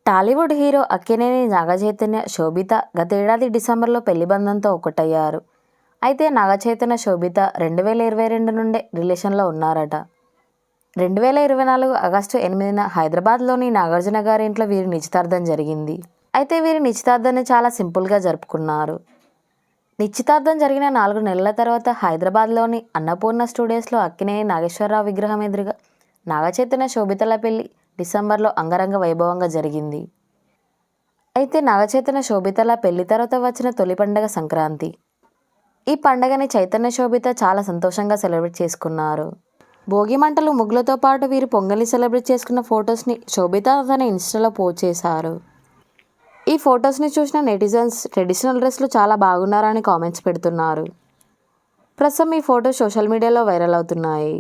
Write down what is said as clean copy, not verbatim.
Tollywood hero Akkineni Naga Chaitanya, శోభిత గతేడాది డిసెంబర్లో పెళ్లి బంధంతో ఒకటయ్యారు. అయితే నాగచైతన్య, శోభిత 2022 నుండే రిలేషన్లో ఉన్నారట. 2024 ఆగస్టు 8న హైదరాబాద్లోని నాగార్జున గారి ఇంట్లో వీరి నిశ్చితార్థం జరిగింది. అయితే వీరి నిశ్చితార్థాన్ని చాలా సింపుల్గా జరుపుకున్నారు. నిశ్చితార్థం జరిగిన 4 నెలల తర్వాత హైదరాబాద్లోని అన్నపూర్ణ స్టూడియోస్లో అక్కినేని నాగేశ్వరరావు విగ్రహం ఎదురుగా నాగచైతన్య, శోభితల పెళ్లి డిసెంబర్లో అంగరంగ వైభవంగా జరిగింది. అయితే నాగచైతన్య, శోభితల పెళ్లి తర్వాత వచ్చిన తొలి పండగ సంక్రాంతి. ఈ పండగని చైతన్య, శోభిత చాలా సంతోషంగా సెలబ్రేట్ చేసుకున్నారు. భోగి మంటలు, ముగ్గులతో పాటు వీరు పొంగల్ని సెలబ్రేట్ చేసుకున్న ఫొటోస్ని శోభిత తన ఇన్స్టాలో పోస్ట్ చేశారు. ఈ ఫొటోస్ని చూసిన నెటిజన్స్ ట్రెడిషనల్ డ్రెస్లు చాలా బాగున్నారని కామెంట్స్ పెడుతున్నారు. ప్రస్తుతం ఈ ఫొటోస్ సోషల్ మీడియాలో వైరల్ అవుతున్నాయి.